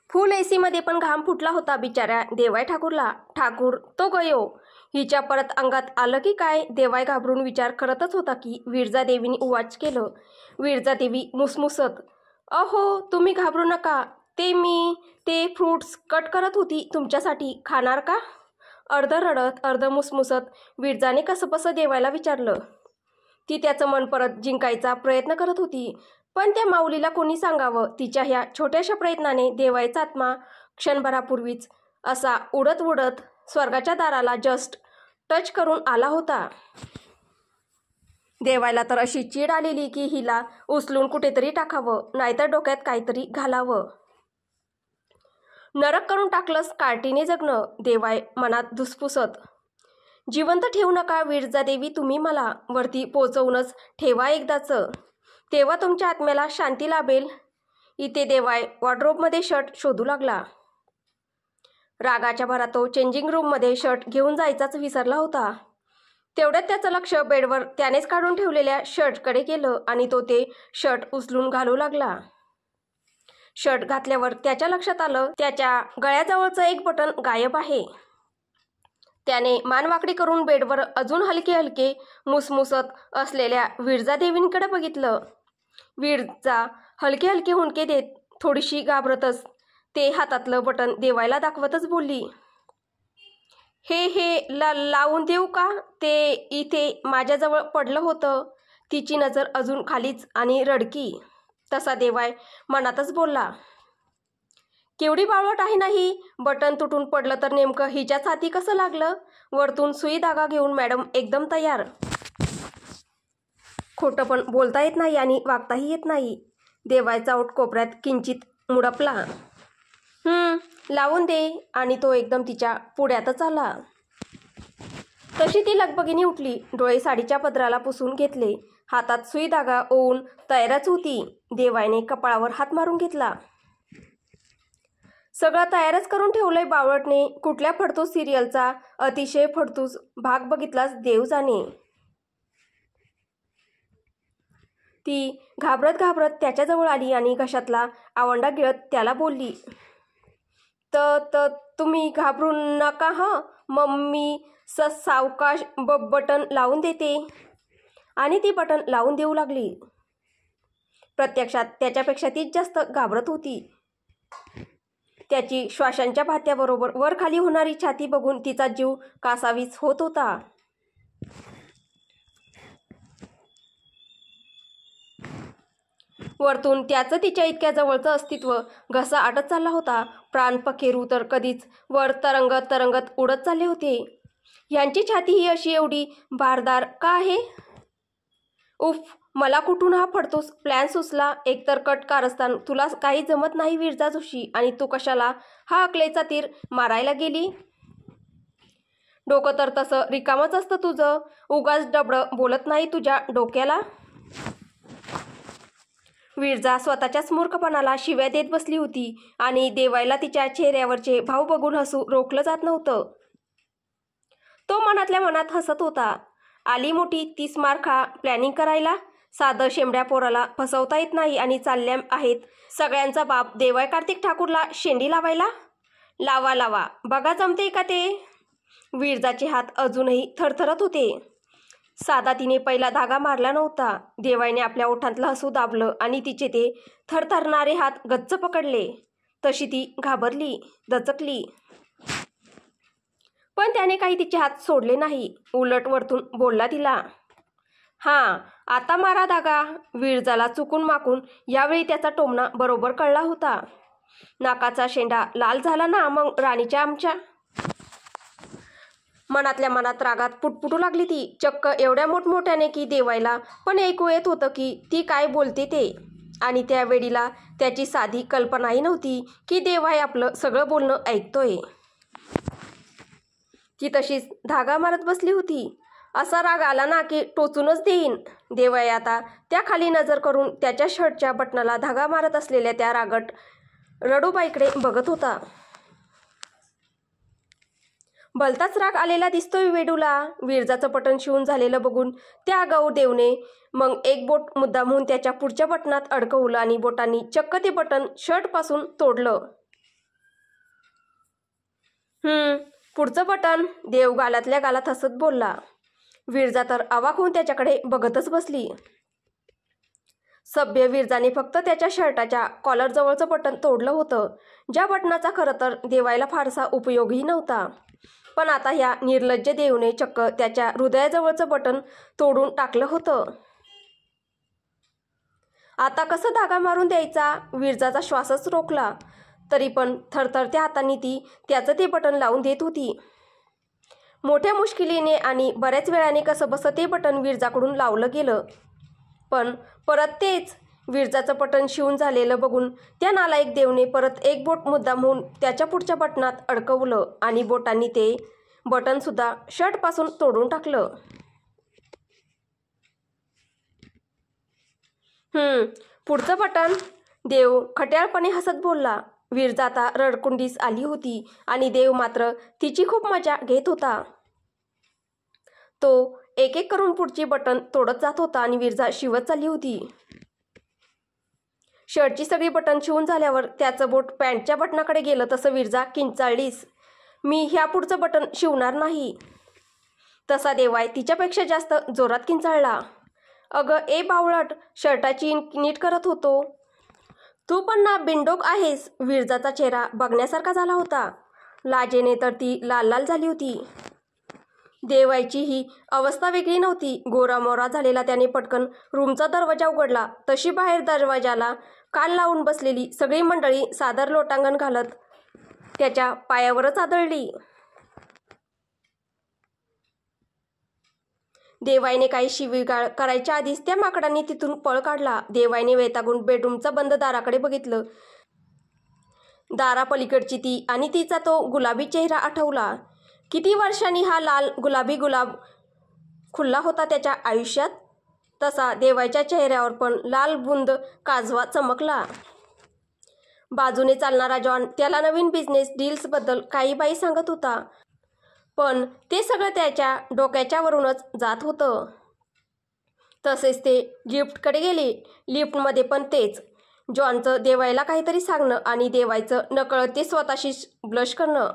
फुल एसीमध्ये पण घाम फुटला होता बिचाऱ्या देवाय ठाकूरला. ठाकूर तो गयो. हिच्या परत अंगात आलं की काय. देवाय घाबरून विचार करतच होता की विरजादेवीने उवाच केलं. विरजादेवी मुसमुसत, अहो तुम्ही घाबरू नका, ते फ्रूट्स कट करत होती तुमच्यासाठी, खाणार का? अर्ध रडत अर्ध मुसमुसत विरजाने कसंबसं देवायला विचारलं. ती त्याचं मन परत जिंकायचा प्रयत्न करत होती. पण त्या माऊलीला कोणी सांगावं. तिच्या ह्या छोट्याशा प्रयत्नाने देवायचा आत्मा क्षणभरापूर्वीच असा उडत उडत स्वर्गाच्या दाराला जस्ट टच करून आला होता. देवायला तर अशी चीड आलेली की हिला उचलून कुठेतरी टाकावं, नाहीतर डोक्यात काहीतरी घालावं. नरक करून टाकलंस कार्टीने जगणं. देवाय मनात धुसफुसत. जिवंत ठेवू नका विरजादेवी तुम्ही मला, वरती पोचवूनच ठेवा एकदाचं, तेव्हा तुमच्या आत्म्याला शांती लाभेल. इथे देवाय वॉर्डरोबमध्ये शर्ट शोधू लागला. रागाच्या भरात तो चेंजिंग रूममध्ये शर्ट घेऊन जायचाच विसरला होता. तेवढ्यात त्याचं लक्ष बेडवर त्यानेच काढून ठेवलेल्या शर्टकडे गेलं आणि तो ते शर्ट उचलून घालू लागला. शर्ट घातल्यावर त्याच्या लक्षात आलं त्याच्या गळ्याजवळचं एक बटन गायब आहे. त्याने मान वाकडी करून बेडवर अजून हलके हलके मुसमुसत असलेल्या विरजादेवींकडे बघितलं. विरजा हलके हलके हुंदके देत थोडीशी घाबरतच ते हातातलं बटन देवायला दाखवतच बोलली, हे लावून देऊ का? ते इथे माझ्याजवळ पडलं होतं. तिची नजर अजून खालीच आणि रडकी. तसा देवाय मनातच बोलला, केवढी बावळट आहे नाही, बटन तुटून पडलं तर नेमकं हिच्याच हाती कसं लागलं? वरतून सुई धागा घेऊन मॅडम एकदम तयार. खोटं पण बोलता येत नाही आणि वागताही येत नाही. देवायचा ओठ कोपऱ्यात किंचित मुडपला. लावून दे. आणि तो एकदम तिच्या पुढ्यातच आला. तशी ती लगबगीने उठली. डोळे साडीच्या पदराला पुसून घेतले. हातात सुई धागा ओवून तयारच होती. देवायने कपाळावर हात मारून घेतला. सगळं तयारच करून ठेवलंय बावळटने. कुठल्या फडतूस सिरियलचा अतिशय फडतूस भाग बघितलास देव जाणे. ती घाबरत घाबरत त्याच्याजवळ आली आणि घशातला आवंडा गिळत त्याला बोलली, तुम्ही घाबरू नका हं, मम्मी सावकाश बटन लावून देते. आणि ती बटन लावून देऊ लागली. प्रत्यक्षात त्याच्यापेक्षा तीच जास्त घाबरत होती. त्याची श्वासांच्या भात्याबरोबर वर खाली होणारी छाती बघून तिचा जीव कासावीस होत होता. वरतून त्याचं तिच्या इतक्या जवळचं अस्तित्व घसा आटत चालला होता. प्राण पखेरू तर कधीच वर तरंगत तरंगत उडत चालले होते. यांची छाती ही अशी एवढी भारदार का आहे? उफ, मला कुठून हा फडतूस प्लॅन सुचला. एकतर कट कारस्थान तुला काही जमत नाही विरजा जोशी, आणि तू कशाला हा अकलेचा तीर मारायला गेली? डोकं तर तसं रिकामच असतं तुझं. उगाच डबडं बोलत नाही तुझ्या डोक्याला. विरजा स्वतःच्याच मूर्खपणाला शिव्या देत बसली होती आणि देवायला तिच्या चेहऱ्यावरचे भाव बघून हसू रोखलं जात नव्हतं. तो मनातल्या मनात हसत होता. आली मोठी 30 मार्खा प्लॅनिंग करायला. साधं शेंबड्या पोराला फसवता येत नाही आणि चालल्या आहेत सगळ्यांचा बाप देवाय कार्तिक ठाकूरला शेंडी लावायला. लावा बघा जमते का ते. विरजाचे हात अजूनही थरथरत होते. साधा तिने पहिला धागा मारला नव्हता. देवायने आपल्या ओठांतलं हसू दाबलं आणि तिचे ते थरथरणारे हात गच्च पकडले. तशी ती घाबरली, दचकली. पण त्याने काही तिचे हात सोडले नाही. उलट वरतून बोलला तिला, हां आता मारा धागा. विरजाला चुकून माकून यावेळी त्याचा टोमणा बरोबर कळला होता. नाकाचा शेंडा लाल झाला ना मग राणीच्या आमच्या. मनातल्या मनात रागात पुटपुटू लागली ती. चक्क एवढ्या मोठमोठ्याने की देवायला पण ऐकू येत होतं की ती काय बोलते ते. आणि त्या वेळीला त्याची साधी कल्पनाही नव्हती की देवाय आपलं सगळं बोलणं ऐकतोय. ती तशीच धागा मारत बसली होती. असा राग आला ना की टोचूनच देईन. देवाय आता त्या खाली नजर करून त्याच्या शर्टच्या बटनाला धागा मारत असलेल्या त्या रागट रडूबाईकडे बघत होता. भलताच राग आलेला दिसतोय वेडूला. विरजाचं बटन शिवून झालेलं बघून त्या आगाऊ देवने मग एक बोट मुद्दामहून त्याच्या पुढच्या बटनात अडकवलं आणि बोटांनी चक्क ते बटन शर्टपासून तोडलं. पुढचं बटन, देव गालातल्या गालात हसत बोलला. विरजा तर अवाक होऊन त्याच्याकडे बघतच बसली. सभ्य विरजाने फक्त त्याच्या शर्टाच्या कॉलरजवळचं बटन तोडलं होतं, ज्या बटनाचा खरं तर देवायला फारसा उपयोगही नव्हता. पण आता ह्या निर्लज्ज देवने चक्क त्याच्या हृदयाजवळचं बटन तोडून टाकलं होतं. आता कसं धागा मारून द्यायचा? विरजाचा श्वासच रोखला. तरी पण थरथरत्या हातांनी ती त्याचं ते बटन लावून देत होती. मोठ्या मुश्किलीने आणि बऱ्याच वेळाने कसंबसं ते बटन विरजाकडून लावलं गेलं. पण परत तेच. विरजाचं बटन शिवून झालेलं बघून त्या नालायक देवने परत एक बोट मुद्दामहून त्याच्या पुढच्या बटनात अडकवलं आणि बोटांनी ते बटनसुद्धा शर्टपासून तोडून टाकलं. पुढचं बटन, देव खट्याळपणे हसत बोलला. विरजा आता रडकुंडीस आली होती आणि देव मात्र तिची खूप मजा घेत होता. तो एक एक करून पुढची बटन तोडत जात होता आणि विरजा शिवत चालली होती. शर्टची सगळी बटन शिवून झाल्यावर त्याचं बोट पॅन्टच्या बटनाकडे गेलं तसं विरजा किंचाळलीस. मी ह्या पुढचं बटन शिवणार नाही. तसा देवाय तिच्यापेक्षा जास्त जोरात किंचाळला. अगं ए बावळट, शर्टाची नीट करत होतो. तू पण ना बिनडोक आहेस. विरजाचा चेहरा बघण्यासारखा झाला होता. लाजेने तर ती लाल लाल झाली होती. देवायची ही अवस्था वेगळी नव्हती. गोरामोरा झालेला त्याने पटकन रूमचा दरवाजा उघडला. तशी बाहेर दरवाजाला कान लावून बसलेली सगळी मंडळी सादर लोटांगण घालत त्याच्या पायावरच आदळली. देवाईने काही शिवीगाळ करायच्या आधीच त्या माकडांनी तिथून पळ काढला. देवाईने वैतागून बेडरूमचा बंद दाराकडे बघितलं. दारापलीकडची ती आणि तिचा तो गुलाबी चेहरा आठवला. किती वर्षांनी हा लाल गुलाबी गुलाब खुलला होता त्याच्या आयुष्यात. तसा देवाच्या चेहऱ्यावर पण लाल बुंद काजवा चमकला. बाजूने चालणारा जॉन त्याला नवीन बिझनेस डील्सबद्दल काही बाई सांगत होता. पण ते सगळं त्याच्या डोक्याच्या वरूनच जात होतं. तसेच ते लिफ्टकडे गेले. लिफ्टमध्ये पण तेच. जॉनचं देवायला काहीतरी सांगणं आणि देवायचं नकळत ते स्वतःशीच ब्लश करणं.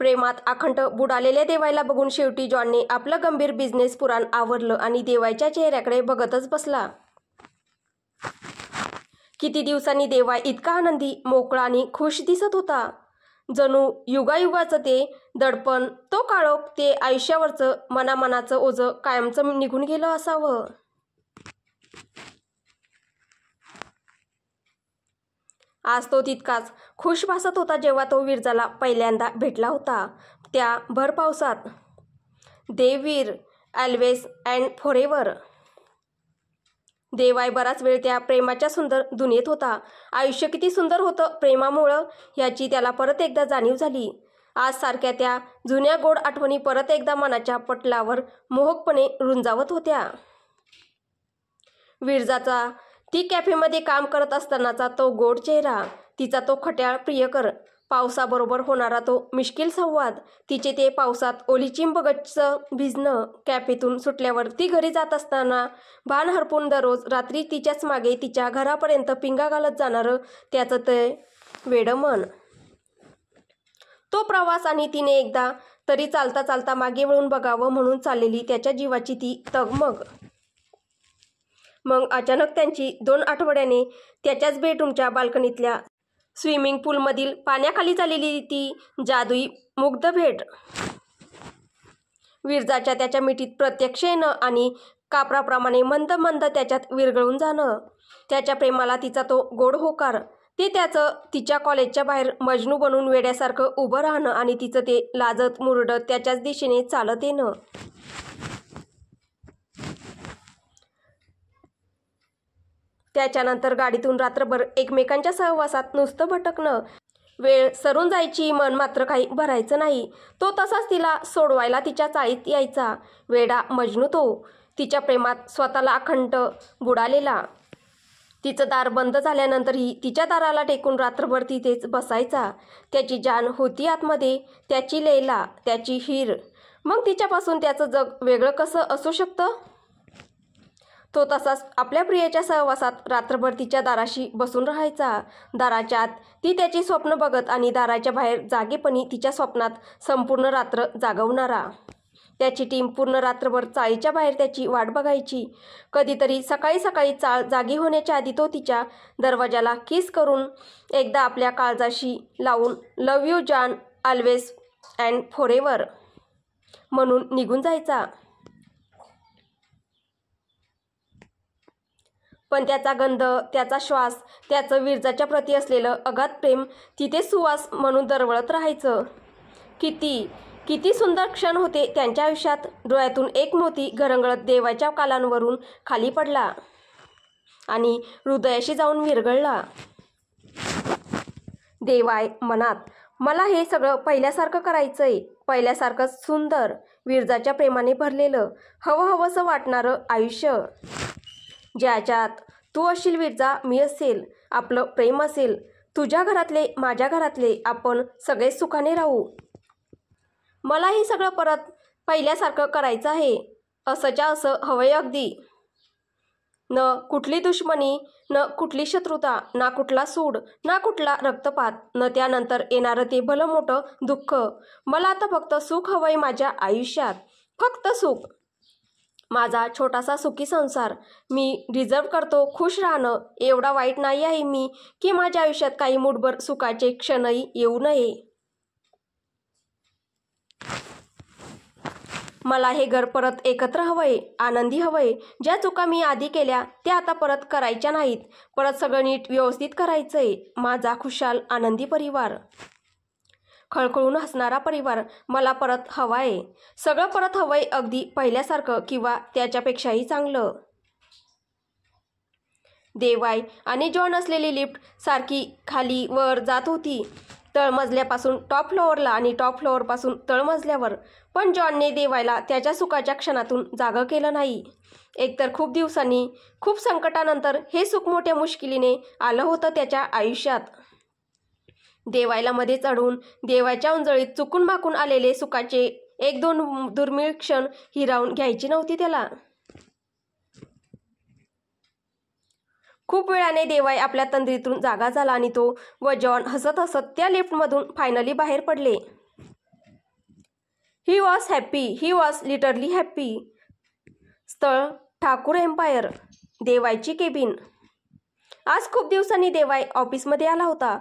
प्रेमात अखंड बुडालेल्या देवायला बघून शेवटी जॉनने आपलं गंभीर बिझनेस पुराण आवरलं आणि देवायच्या चेहऱ्याकडे बघतच बसला. किती दिवसांनी देवाय इतका आनंदी, मोकळा आणि खुश दिसत होता. जणू युगायुगाचं ते दडपण, तो काळोख, ते आयुष्यावरचं मनामनाचं ओझं कायमचं निघून गेलं असावं. आज तो तितकाच खुश भासत होता जेव्हा तो विरजाला पहिल्यांदा भेटला होता, त्या भर पावसात. देववीर, ऑलवेज अँड फॉरेव्हर. देवाय बराच वेळ त्या प्रेमाच्या सुंदर दुनियेत होता. आयुष्य किती सुंदर होतं प्रेमामुळं ह्याची त्याला परत एकदा जाणीव झाली. आज सारख्या त्या जुन्या गोड आठवणी परत एकदा मनाच्या पटलावर मोहकपणे रुंजावत होत्या. विरजाचा ती कॅफेमध्ये काम करत असतानाचा तो गोड चेहरा, तिचा तो खट्याळ प्रियकर, पावसाबरोबर होणारा तो मिश्किल संवाद, तिचे ते पावसात ओलीचिंब गच्च भिजणं, कॅफेतून सुटल्यावर ती घरी जात असताना भान हरपून दररोज रात्री तिच्याच मागे तिच्या घरापर्यंत पिंगा घालत जाणारं त्याचं ते वेडं मन. तो प्रवास आणि तिने एकदा तरी चालता चालता मागे वळून बघावं म्हणून चाललेली त्याच्या जीवाची ती तगमग. मग अचानक त्यांची 2 आठवड्याने त्याच्याच बेडरूमच्या बाल्कनीतल्या स्विमिंग पूलमधील पाण्याखाली झालेली ती जादुई मुग्ध भेट. विरजाच्या त्याच्या मिठीत प्रत्यक्ष येणं आणि कापराप्रमाणे मंद मंद त्याच्यात विरघळून जाणं, त्याच्या प्रेमाला तिचा तो गोड होकार, ते त्याचं तिच्या कॉलेजच्या बाहेर मजनू बनून वेड्यासारखं उभं राहणं आणि तिचं ते लाजत मुरडत त्याच्याच दिशेने चालत येणं. त्याच्यानंतर गाडीतून रात्रभर एकमेकांच्या सहवासात नुसतं भटकणं. वेळ सरून जायची, मन मात्र काही भरायचं नाही. तो तसाच तिला सोडवायला तिच्या चाळीत यायचा. वेडा मजनू तो, तिच्या प्रेमात स्वतःला अखंड बुडालेला. तिचं दार बंद झाल्यानंतरही तिच्या दाराला टेकून रात्रभर तिथेच बसायचा. त्याची जान होती आतमध्ये, त्याची लैला, त्याची हीर. मग तिच्यापासून त्याचं जग वेगळं कसं असू शकतं? तो तसाच आपल्या प्रियेच्या सहवासात रात्रभर तिच्या दाराशी बसून राहायचा. दाराच्या आत ती त्याची स्वप्न बघत आणि दाराच्या बाहेर जागेपणी तिच्या स्वप्नात संपूर्ण रात्र जागवणारा. त्याची टीम पूर्ण रात्रभर चाळीच्या बाहेर त्याची वाट बघायची. कधीतरी सकाळी सकाळी चाळ जागी होण्याच्या आधी तो तिच्या दरवाजाला किस करून एकदा आपल्या काळजाशी लावून love you John always and forever म्हणून निघून जायचा. पण त्याचा गंध, त्याचा श्वास, त्याचं विरजाच्या प्रती असलेलं अगाध प्रेम तिथे सुवास म्हणून दरवळत राहायचं. किती सुंदर क्षण होते त्यांच्या आयुष्यात. डोळ्यातून एक मोती घरंगळत देवाच्या कालांवरून खाली पडला आणि हृदयाशी जाऊन विरघळला. देवाय मनात, मला हे सगळं पहिल्यासारखं करायचंय, पहिल्यासारखंच सुंदर, विरजाच्या प्रेमाने भरलेलं, हवंहवंसं वाटणारं आयुष्य, ज्याच्यात तू असशील विरजा, मी असेल, आपलं प्रेम असेल, तुझ्या घरातले माझ्या घरातले, आपण सगळे सुखाने राहू. मला हे सगळं परत पहिल्यासारखं करायचं आहे. असंच्या असं हवंय अगदी. न कुठली दुश्मनी, न कुठली शत्रुता, ना कुठला सूड, ना कुठला रक्तपात, न त्यानंतर येणारं ते भलं मोठं दुःख. मला आता फक्त सुख हवंय माझ्या आयुष्यात, फक्त सुख. माझा छोटासा सुखी संसार मी डिझर्व करतो. खुश राहणं. एवढा वाईट नाही आहे मी की माझ्या आयुष्यात काही मूठभर सुखाचे क्षणही येऊ नये. मला हे घर परत एकत्र हवंय, आनंदी हवंय. ज्या चुका मी आधी केल्या त्या आता परत करायच्या नाहीत. परत सगळं नीट व्यवस्थित करायचंय. माझा खुशाल आनंदी परिवार, खळखळून हसणारा परिवार मला परत हवाय. सगळं परत हवंय अगदी पहिल्यासारखं किंवा त्याच्यापेक्षाही चांगलं. देवाय आणि जॉन असलेली लिफ्ट सारखी खाली वर जात होती, तळमजल्यापासून टॉप फ्लोअरला आणि टॉप फ्लोअरपासून तळमजल्यावर. पण जॉनने देवायला त्याच्या सुखाच्या क्षणातून जागं केलं नाही. एकतर खूप दिवसांनी, खूप संकटानंतर हे सुख मोठ्या मुश्किलीने आलं होतं त्याच्या आयुष्यात. देवायला मध्ये चढून देवाच्या उंजळीत चुकून माकून आलेले सुखाचे एक दोन दुर्मिळ क्षण हिरावून घ्यायची नव्हती त्याला. खूप वेळाने देवाय आपल्या तंद्रीतून जागा झाला आणि तो व जॉन हसत हसत त्या लिफ्टमधून फायनली बाहेर पडले. He was happy, he was literally happy. स्थळ ठाकूर एम्पायर, देवायची केबिन. आज खूप दिवसांनी देवाय ऑफिसमध्ये आला होता.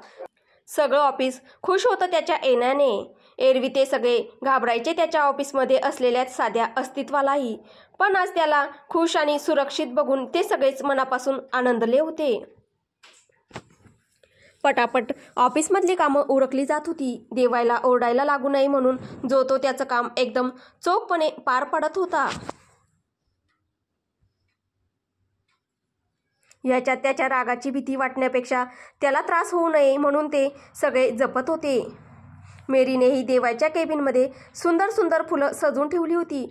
सगळं ऑफिस खुश होतं त्याच्या येण्याने. एरवी ते सगळे घाबरायचे त्याच्या ऑफिसमध्ये असलेल्या साध्या अस्तित्वालाही. पण आज त्याला खुश आणि सुरक्षित बघून ते सगळेच मनापासून आनंदले होते. पटापट ऑफिसमधली कामं उरकली जात होती. देवायला ओरडायला लागू नये म्हणून जो तो त्याचं काम एकदम चोखपणे पार पडत होता. ह्याच्यात त्याच्या रागाची भीती वाटण्यापेक्षा त्याला त्रास होऊ नये म्हणून ते सगळे जपत होते. मेरीनेही देवाच्या केबिनमध्ये सुंदर सुंदर फुलं सजवून ठेवली होती.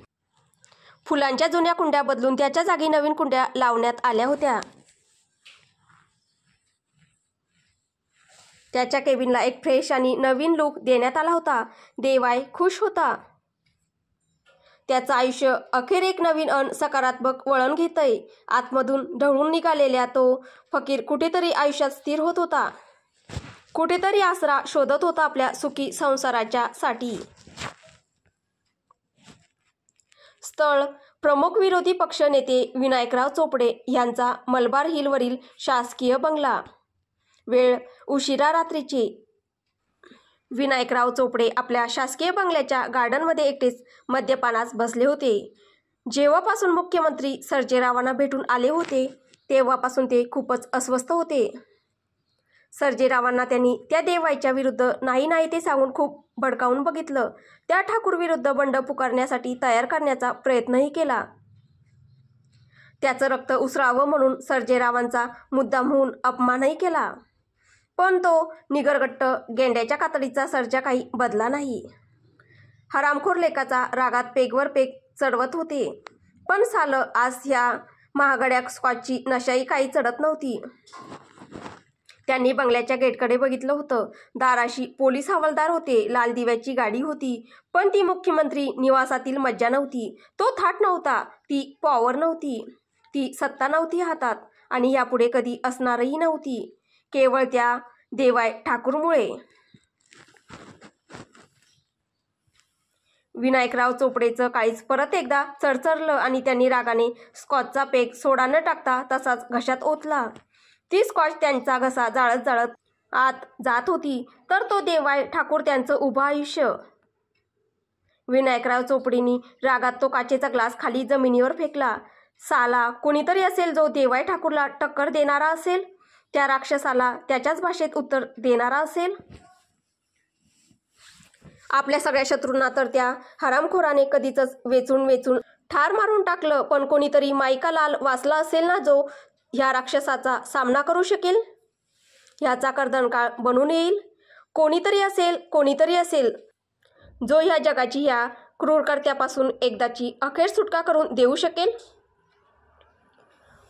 फुलांच्या जुन्या कुंड्या बदलून त्याच्या जागी नवीन कुंड्या लावण्यात आल्या होत्या. त्याच्या केबिनला एक फ्रेश आणि नवीन लुक देण्यात आला होता. देवाय खुश होता. त्याचं आयुष्य अखेर एक नवीन सकारात्मक वळण घेतंय. आतमधून ढवळून निघालेल्या तो फकीर कुठेतरी आयुष्यात स्थिर होत होता. कुठेतरी आसरा शोधत होता आपल्या सुखी संसाराच्या साठी. स्थळ प्रमुख विरोधी पक्ष नेते विनायकराव चोपडे यांचा मलबार हिलवरील शासकीय बंगला. वेळ उशिरा रात्रीची. विनायकराव चोपडे आपल्या शासकीय बंगल्याच्या गार्डनमध्ये एकटेच मद्यपानास बसले होते. जेव्हापासून मुख्यमंत्री सर्जेरावांना भेटून आले होते तेव्हापासून ते खूपच अस्वस्थ होते. सर्जेरावांना त्यांनी त्या देवायच्या विरुद्ध नाही नाही ते सांगून खूप भडकावून बघितलं. त्या ठाकूर विरुद्ध बंड पुकारण्यासाठी तयार करण्याचा प्रयत्नही केला. त्याचं रक्त उसळावं म्हणून सर्जेरावांचा मुद्दामहून अपमानही केला. पण तो निगरगट्ट गेंड्याच्या कातडीचा सर्जा काही बदला नाही. हरामखोर लेकाचा रागात पेगवर पेग चढवत होते. पण सालं आज ह्या महागड्या स्कॉचची नशाही काही चढत नव्हती. त्यांनी बंगल्याच्या गेटकडे बघितलं होतं. दाराशी पोलीस हवालदार होते. लाल दिव्याची गाडी होती. पण ती मुख्यमंत्री निवासातील मज्जा नव्हती. तो थाट नव्हता. ती पॉवर नव्हती. ती सत्ता नव्हती हातात आणि यापुढे कधी असणारही नव्हती, केवळ त्या देवाय ठाकूरमुळे. विनायकराव चोपडेचं काळीज परत एकदा चरचरलं आणि त्यांनी रागाने स्कॉचचा पेग सोडा न टाकता तसाच घशात ओतला. ती स्कॉच त्यांचा घसा जाळत जाळत आत जात होती, तर तो देवाय ठाकूर त्यांचं उभं आयुष्य. विनायकराव चोपडेंनी रागात तो काचेचा ग्लास खाली जमिनीवर फेकला. साला कोणीतरी असेल जो देवाय ठाकूरला टक्कर देणारा असेल, त्या राक्षसाला त्याच्याच भाषेत उत्तर देणारा असेल. आपल्या सगळ्या शत्रूंना तर त्या हरामखोराने कधीच वेचून वेचून ठार मारून टाकलं, पण कोणीतरी माईका लाल वाचला असेल ना, जो ह्या राक्षसाचा सामना करू शकेल, ह्याचा कर्दनकाळ बनून येईल. कोणीतरी असेल जो ह्या जगाची ह्या क्रूरकर्त्यापासून एकदाची अखेर सुटका करून देऊ शकेल.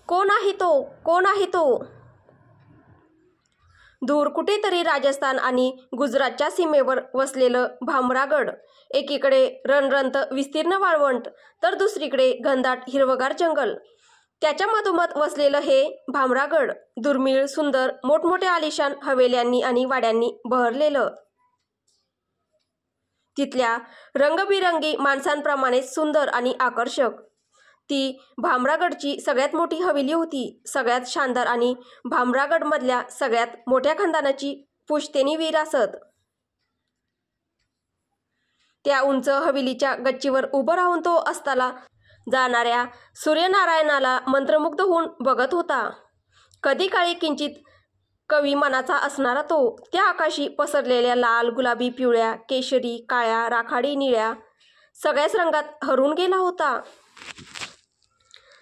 कोण आहे तो? दूर कुठेतरी राजस्थान आणि गुजरातच्या सीमेवर वसलेलं भामरागड. एकीकडे रणरणत विस्तीर्ण वाळवंट, तर दुसरीकडे घनदाट हिरवगार जंगल. त्याच्या मधोमध वसलेलं हे भामरागड दुर्मिळ, सुंदर, मोठमोठ्या आलिशान हवेल्यांनी आणि वाड्यांनी बहरलेलं. तिथल्या रंगबिरंगी माणसांप्रमाणेच सुंदर आणि आकर्षक ती भामरागडची सगळ्यात मोठी हवेली होती, सगळ्यात शानदार आणि भामरागडमधल्या सगळ्यात मोठ्या खानदानाची पुश्तैनी विरासत. त्या उंच हवेलीच्या गच्चीवर उभं राहून तो अस्ताला जाणाऱ्या सूर्यनारायणाला मंत्रमुग्ध होऊन बघत होता. कधी काळी किंचित कवी मनाचा असणारा तो त्या आकाशी पसरलेल्या लाल, गुलाबी, पिवळ्या, केशरी, काळ्या, राखाडी, निळ्या सगळ्याच रंगात हरवून गेला होता.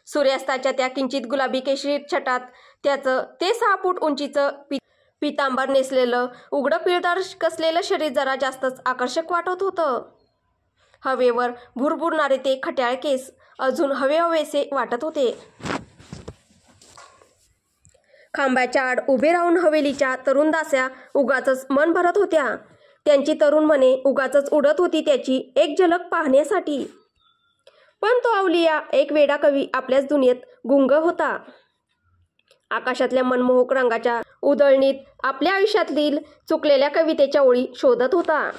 सूर्यास्ताच्या त्या किंचित गुलाबी केशरी छटात त्याचं ते 6 फूट उंचीचं पितांबर नेसलेलं उघडं पिळदार कसलेलं शरीर जरा जास्तच आकर्षक वाटत होतं. हवेवर भुरभुरणारे ते खट्याळ केस अजून हवेहवेसे वाटत होते. खांबाच्या आड उभे राहून हवेलीच्या तरुण दास्या उगाचच मन भरत होत्या. त्यांची तरुण मने उगाचच उडत होती त्याची एक झलक पाहण्यासाठी. पण तो अवलिया, एक वेडा कवी आपल्याच दुनियेत गुंग होता. आकाशातल्या मनमोहक रंगाच्या उधळणीत आपल्या आयुष्यातील चुकलेल्या कवितेच्या ओळी शोधत होता.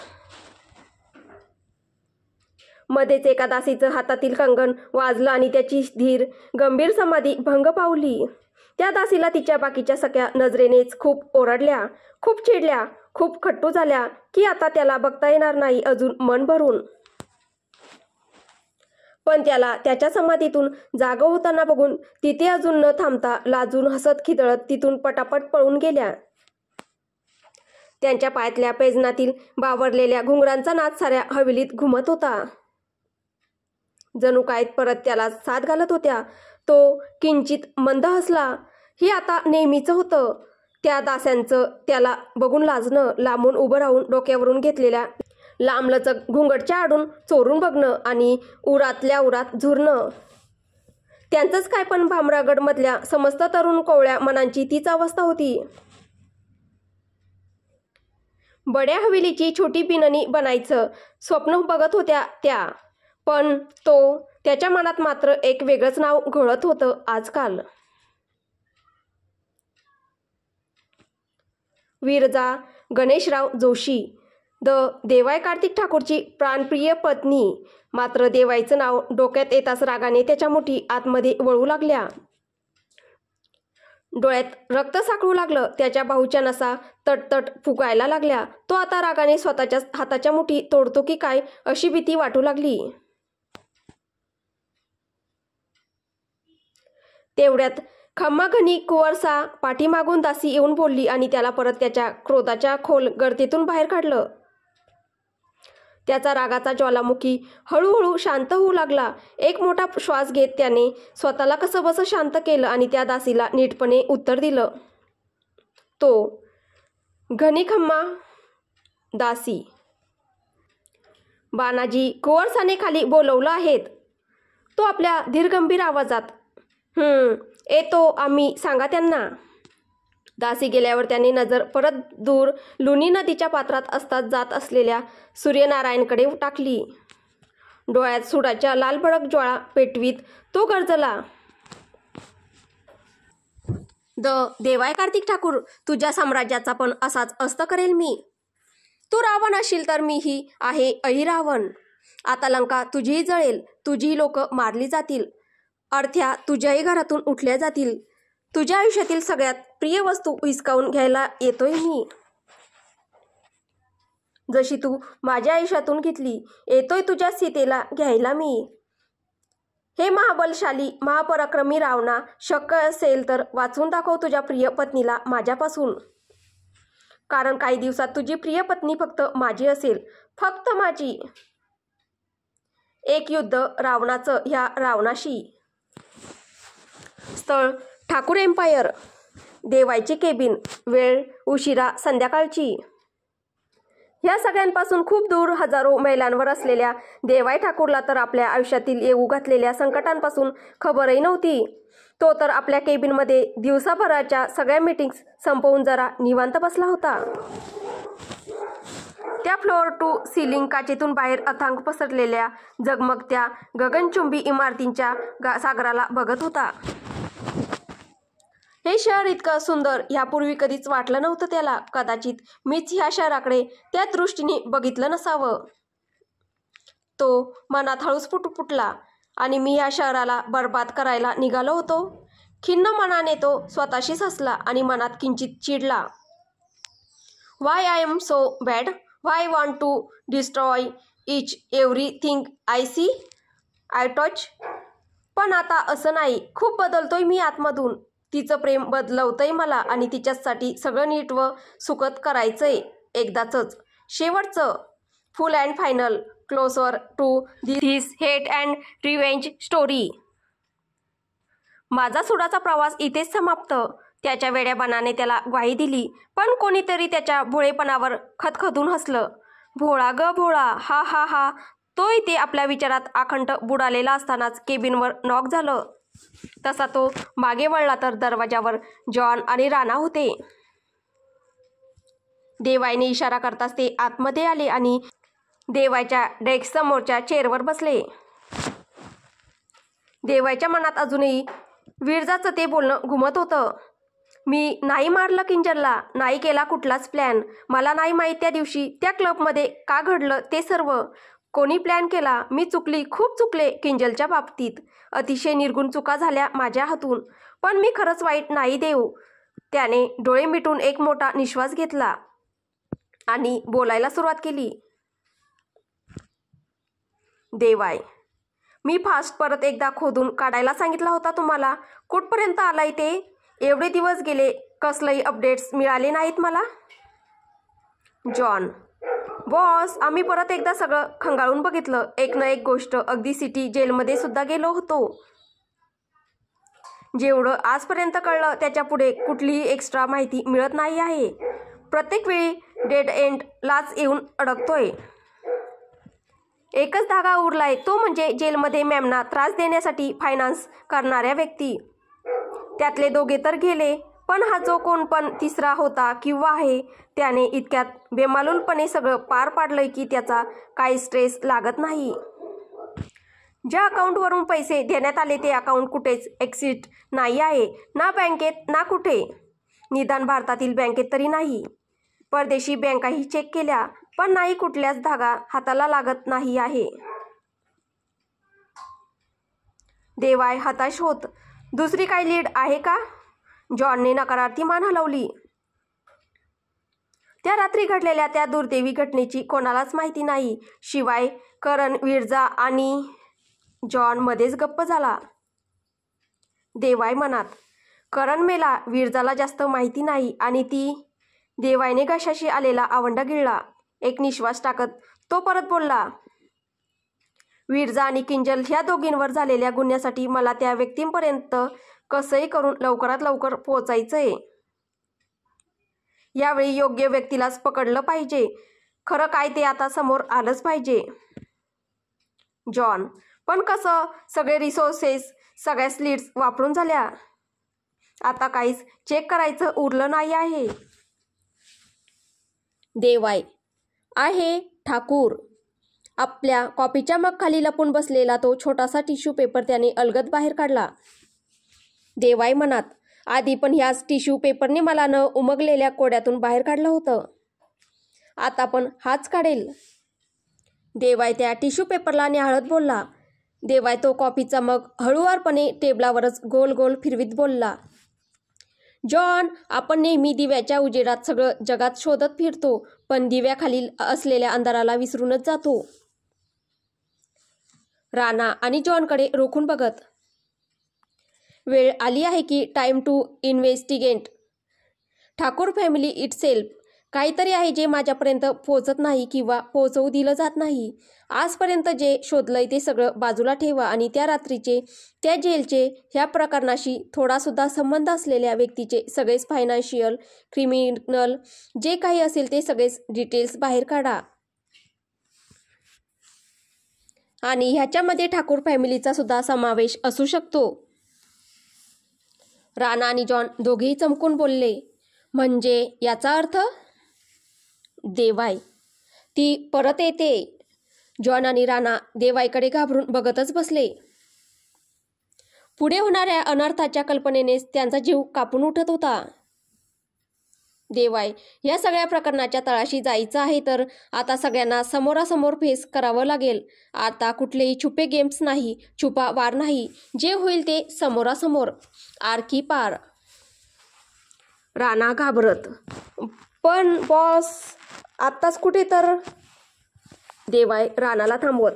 मध्येच एका दासीचं हातातील कंगन वाजलं आणि त्याची धीर गंभीर समाधी भंग पावली. त्या दासीला तिच्या बाकीच्या सख्या नजरेनेच खूप ओरडल्या, खूप चिडल्या, खूप खट्टू झाल्या की आता त्याला बघता येणार नाही अजून मन भरून. पण त्याला त्याच्या समाधीतून जागं होताना बघून तिथे अजून न थांबता लाजून हसत खिदळत तिथून पटापट पळून गेल्या. त्यांच्या पायातल्या पैजणातील बावरलेल्या घुंगरांचा नाद साऱ्या हवेलीत घुमत होता. जणू काय परत त्याला साथ घालत होत्या. तो किंचित मंद हसला. हे आता नेहमीचं होतं. त्या दास्यांचं त्याला बघून लाजणं, लांबून उभं राहून डोक्यावरून घेतलेल्या लांबलचक घुंगटच्या आडून चोरून बघणं आणि उरातल्या उरात झुरणं. त्यांचंच काय, पण भामरागडमधल्या समस्त तरुण कोवळ्या मनांची तीच अवस्था होती. बड्या हवेलीची छोटी बिनणी बनायचं स्वप्न बघत होत्या त्या. पण त्याच्या मनात मात्र एक वेगळंच नाव घोळत होतं आजकाल. विरजा गणेशराव जोशी, देवाय कार्तिक ठाकूरची प्राणप्रिय पत्नी. मात्र देवाईचं नाव डोक्यात येताच रागाने त्याच्या मुठी आतमध्ये वळू लागल्या. डोळ्यात रक्त साकळू लागलं. त्याच्या बाहूच्या नसा तटतट फुगायला लागल्या. तो आता रागाने स्वतःच्याच हाताच्या मुठी तोडतो की काय अशी भीती वाटू लागली. तेवढ्यात खम्माघनी कुंवरसा पाठीमागून दासी येऊन बोलली आणि त्याला परत त्याच्या क्रोधाच्या खोल गर्दीतून बाहेर काढलं. त्याचा रागाचा ज्वालामुखी हळूहळू शांत होऊ लागला. एक मोठा श्वास घेत त्याने स्वतःला कसंबसं शांत केलं आणि त्या दासीला नीटपणे उत्तर दिलं. तो घनीखम्मा दासी, बानाजी कुंवरसाने खाली बोलवलं आहेत, तो आपल्या धीरगंभीर आवाजात. येतो आम्ही, सांगा त्यांना. दासी गेल्यावर त्याने नजर परत दूर लुनी नदीच्या पात्रात असतात जात असलेल्या सूर्यनारायणकडे टाकली. डोळ्यात सुडाच्या लालभडक ज्वाळा पेटवीत तो गर्जला. देवाय कार्तिक ठाकूर, तुझ्या साम्राज्याचा पण असाच अस्त करेल मी. तू रावण असशील तर मीही आहे अहिरावण. आता लंका तुझीही जळेल, तुझी लोक मारली जातील, अर्थ्या तुझ्याही घरातून उठल्या जातील. तुझ्या आयुष्यातील सगळ्यात प्रिय वस्तू हिसकावून घ्यायला येतोय मी. जशी तू माझ्या आयुष्यातून घेतली, येतोय तुझ्या सीतेला घ्यायला मी. हे महाबलशाली महापराक्रमी रावणा, शक्य असेल तर वाचवून दाखव तुझ्या प्रिय पत्नीला माझ्यापासून. कारण काही दिवसात तुझी प्रिय पत्नी फक्त माझी असेल, फक्त माझी. एक युद्ध रावणाचं ह्या रावणाशी. स्थळ ठाकूर एम्पायर. देवायची केबिन. वेळ उशिरा संध्याकाळची. ह्या सगळ्यांपासून खूप दूर हजारो मैलांवर असलेल्या देवाय ठाकूरला तर आपल्या आयुष्यातील येऊ घातलेल्या संकटांपासून खबरही नव्हती. तो तर आपल्या केबिनमध्ये दिवसाभराच्या सगळ्या मीटिंग्स संपवून जरा निवांत बसला होता. त्या फ्लोअर टू सीलिंग काचेतून बाहेर अथांग पसरलेल्या झगमगत्या गगनचुंबी इमारतींच्या सागराला बघत होता. हे शहर इतकं सुंदर ह्यापूर्वी कधीच वाटलं नव्हतं त्याला. कदाचित मीच ह्या शहराकडे त्या दृष्टीने बघितलं नसावं. तो मनात हळूच फुटला. आणि मी ह्या शहराला बर्बाद करायला निघालो होतो. खिन्न मनाने तो स्वतःशीच हसला आणि मनात किंचित चिडला. Why I am so bad, why want to destroy each everything I see, I touch. पण आता असं नाही. खूप बदलतोय मी आतमधून. तिचं प्रेम बदलवतंय मला आणि तिच्यासाठी सगळं नीट व सुखद करायचंय. एकदाच शेवटचं. Full and final closure to this hate and revenge story. माझा सुडाचा प्रवास इथेच समाप्त. त्याच्या वेड्यापणाने त्याला ग्वाही दिली, पण कोणीतरी त्याच्या भोळेपणावर खदखदून हसलं. भोळा ग भोळा, हा हा हा. तो इथे आपल्या विचारात आखंड बुडालेला असतानाच केबिनवर नॉक झालं. तसा तो मागे वळला तर दरवाजावर जॉन आणि राणा होते. देवायने इशारा करताच ते आतमध्ये आले आणि देवायच्या डेस्क समोरच्या चेअरवर बसले. देवायच्या मनात अजूनही विरजाचं ते बोलणं घुमत होतं. मी नाही मारलं किंजलला, नाही केला कुठलाच प्लॅन. मला नाही माहीत त्या दिवशी त्या क्लबमध्ये का घडलं ते सर्व. कोणी प्लॅन केला? मी चुकली, खूप चुकले किंजलच्या बाबतीत. अतिशय निर्गुण चुका झाल्या माझ्या हातून. पण मी खरंच वाईट नाही देव. त्याने डोळे मिटून एक मोठा निश्वास घेतला आणि बोलायला सुरुवात केली. देवाय, मी फास्ट परत एकदा खोदून काढायला सांगितला होता तुम्हाला. कुठपर्यंत आलाय ते? एवढे दिवस गेले, कसलंही अपडेट्स मिळाले नाहीत मला. जॉन, बॉस, आम्ही परत एकदा सगळं खंगाळून बघितलं. एक ना एक गोष्ट. अगदी सिटी जेलमध्ये सुद्धा गेलो होतो. जेवढं आजपर्यंत कळलं त्याच्या पुढे कुठलीही एक्स्ट्रा माहिती मिळत नाही आहे. प्रत्येक वेळी डेड एंड लाच येऊन अडकतोय. एकच धागा उरलाय, तो म्हणजे जेलमध्ये मॅमना त्रास देण्यासाठी फायनान्स करणाऱ्या व्यक्ती. त्यातले दोघे तर गेले, पण हा जो कोण पण तिसरा होता किंवा आहे, त्याने इतक्यात बेमालूलपणे सगळं पार पाडलंय की त्याचा काही स्ट्रेस लागत नाही. ज्या अकाउंटवरून पैसे देण्यात आले ते अकाउंट कुठेच एक्झिट नाही आहे. ना बँकेत ना कुठे. निदान भारतातील बँकेत तरी नाही. परदेशी बँकाही चेक केल्या, पण नाही कुठल्याच धागा हाताला लागत नाही आहे. देवाय हताश होत. दुसरी काही लीड आहे का? जॉनने नकारार्थी मान हलवली. त्या रात्री घडलेल्या त्या दुर्दैवी घटनेची कोणालाच माहिती नाही, शिवाय करण, विरजा आणि जॉन. मध्येच गप्प झाला. देवाय मनात, करण मेला, विरजाला जास्त माहिती नाही आणि ती. देवायने घशाशी आलेला आवंडा गिळला. एक निश्वास टाकत तो परत बोलला. विरजा आणि किंजल ह्या दोघींवर झालेल्या गुन्ह्यासाठी मला त्या व्यक्तींपर्यंत कसंही करून लवकरात लवकर पोहोचायचंय. यावेळी योग्य व्यक्तीलाच पकडलं पाहिजे. खरं काय ते आता समोर आलंच पाहिजे. जॉन, पण कसं? सगळे रिसोर्सेस, सगळ्या लीड्स वापरून झाल्या. आता काहीच चेक करायचं उरलं नाही आहे. देवाय, आहे ठाकूर. आपल्या कॉफीच्या मग खाली लपून बसलेला तो छोटासा टिश्यू पेपर त्याने अलगद बाहेर काढला. देवाय मनात, आधी पण ह्याच टिश्यू पेपरने मला न उमगलेल्या कोड्यातून बाहेर काढलं होतं. आता पण हाच काढेल. देवाय त्या टिश्यू पेपरला न्याहाळत बोलला. देवाय तो कॉफीचा मग हळुवारपणे टेबलावरच गोल गोल फिरवीत बोलला. जॉन, आपण नेहमी दिव्याच्या उजेडात सगळं जगात शोधत फिरतो, पण दिव्याखालील असलेल्या अंधाराला विसरूनच जातो. राणा आणि जॉनकडे रोखून बघत. वेळ आली आहे की time to investigate Thakur family itself. काहीतरी आहे जे माझ्यापर्यंत पोहोचत नाही किंवा पोहोचवू दिलं जात नाही. आजपर्यंत जे शोधलंय ते सगळं बाजूला ठेवा आणि त्या रात्रीचे, त्या जेलचे, ह्या प्रकरणाशी थोडासुद्धा संबंध असलेल्या व्यक्तीचे सगळेच फायनान्शियल, क्रिमिनल जे काही असेल ते सगळेच डिटेल्स बाहेर काढा. आणि ह्याच्यामध्ये ठाकूर फॅमिलीचा सुद्धा समावेश असू शकतो. राणा आणि जॉन दोघेही चमकून बोलले. म्हणजे याचा अर्थ? देवाय, ती परत येते. जॉन आणि राणा देवाईकडे घाबरून बघतच बसले. पुढे होणाऱ्या अनर्थाच्या कल्पनेनेच त्यांचा जीव कापून उठत होता. देवाय, या सगळ्या प्रकरणाच्या तळाशी जायचं आहे तर आता सगळ्यांना समोरासमोर फेस करावं लागेल. आता कुठलेही छुपे गेम्स नाही, छुपा वार नाही. जे होईल ते समोरासमोर, आर की पार. राणा घाबरत. पण बॉस, आत्ताच कुठे तर? देवाय राणाला थांबवत.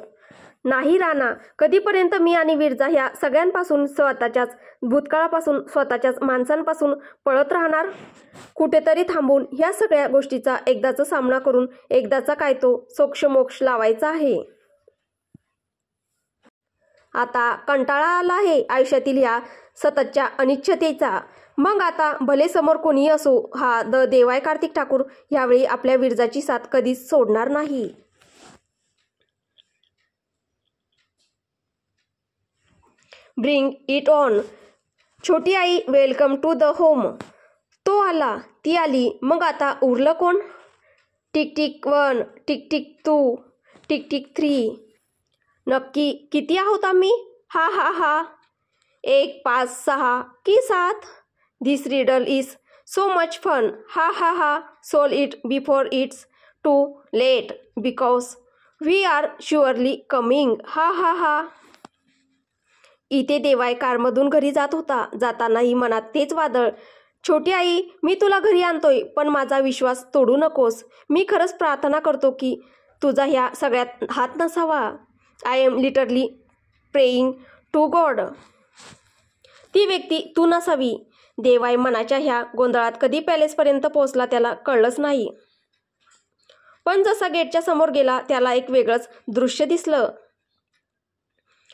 नाही राणा, कधीपर्यंत मी आणि विरजा ह्या सगळ्यांपासून, स्वतःच्याच भूतकाळापासून, स्वतःच्याच माणसांपासून पळत राहणार? कुठेतरी थांबून ह्या सगळ्या गोष्टीचा एकदाचा सामना करून एकदाचा काय तो सोक्षमोक्ष लावायचा आहे. आता कंटाळा आला आहे आयुष्यातील ह्या सततच्या अनिश्चिततेचा. मग आता भले समोर कोणीही असो, हा द देवाय कार्तिक ठाकूर ह्यावेळी आपल्या विरजाची साथ कधीच सोडणार नाही. Bring it on. छोटी आई, वेलकम टू द होम. तो आला, ती आली, मग आता उरलं कोण? Tick tick 1, tick tick 2, tick tick 3. नक्की किती आहोत आम्ही? हा हा हा. 1, 5, 6 की 7? This riddle is so much fun. Ha ha ha. Solve it before it's too late, because we are surely coming. Ha ha हा. इथे देवाय कारमधून घरी जात होता. जातानाही मनात तेच वादळ. छोटी आई, मी तुला घरी आणतोय, पण माझा विश्वास तोडू नकोस. मी खरंच प्रार्थना करतो की तुझा ह्या सगळ्यात हात नसावा. I am literally praying to God. ती व्यक्ती तू नसावी. देवाय मनाच्या ह्या गोंधळात कधी पॅलेसपर्यंत पोहोचला त्याला कळलंच नाही. पण जसा गेटच्या समोर गेला त्याला एक वेगळंच दृश्य दिसलं.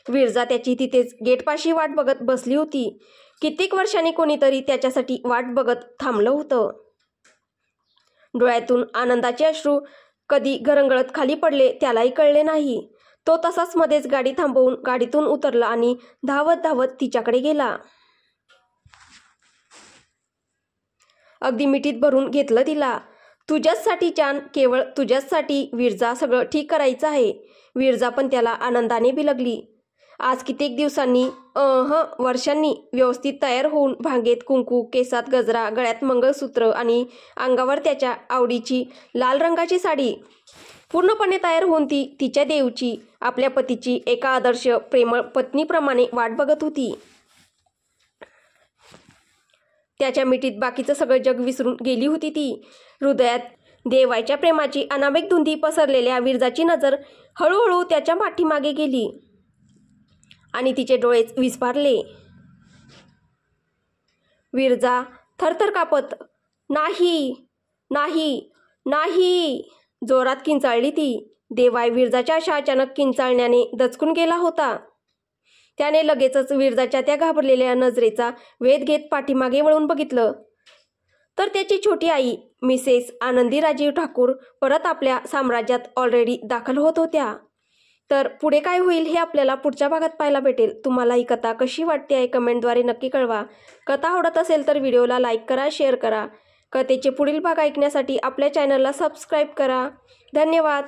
विरजा त्याची तिथेच गेटपाशी वाट बघत बसली होती. कित्येक वर्षांनी कोणीतरी त्याच्यासाठी वाट बघत थांबलं होतं. डोळ्यातून आनंदाचे अश्रू कधी घरंगळत खाली पडले त्यालाही कळले नाही. तो तसाच मध्येच गाडी थांबवून गाडीतून उतरला आणि धावत धावत तिच्याकडे गेला. अगदी मिठीत भरून घेतलं तिला. तुझ्याचसाठी जान, केवळ तुझ्याचसाठी विरजा, सगळं ठीक करायचं आहे. विरजा पण त्याला आनंदाने बिलगली. आज कित्येक दिवसांनी, वर्षांनी व्यवस्थित तयार होऊन, भांगेत कुंकू, केसात गजरा, गळ्यात मंगळसूत्र आणि अंगावर त्याच्या आवडीची लाल रंगाची साडी, पूर्णपणे तयार होऊन ती तिच्या देवची, आपल्या पतीची, एका आदर्श प्रेमळ पत्नीप्रमाणे वाट बघत होती. त्याच्या मिठीत बाकीचं सगळं जग विसरून गेली होती ती. हृदयात देवाच्या प्रेमाची अनामिक धुंदी पसरलेल्या विरजाची नजर हळूहळू त्याच्या पाठीमागे गेली आणि तिचे डोळेच विस्फारले. विरजा थरथर कापत, नाही नाही नाही, जोरात किंचाळली ती. देवाय विरजाच्या अशा अचानक किंचाळण्याने दचकून गेला होता. त्याने लगेचच विरजाच्या त्या घाबरलेल्या नजरेचा वेध घेत पाठीमागे वळून बघितलं तर त्याची छोटी आई मिसेस आनंदी राजीव ठाकूर परत आपल्या साम्राज्यात ऑलरेडी दाखल होत होत्या. तर पुढे काय होईल हे आपल्याला पुढच्या भागात पाहायला भेटेल. तुम्हाला ही कथा कशी वाटते आहे कमेंटद्वारे नक्की कळवा. कथा आवडत असेल तर व्हिडिओला लाईक करा, शेअर करा. कथेचे पुढील भाग ऐकण्यासाठी आपल्या चॅनलला सबस्क्राईब करा. धन्यवाद.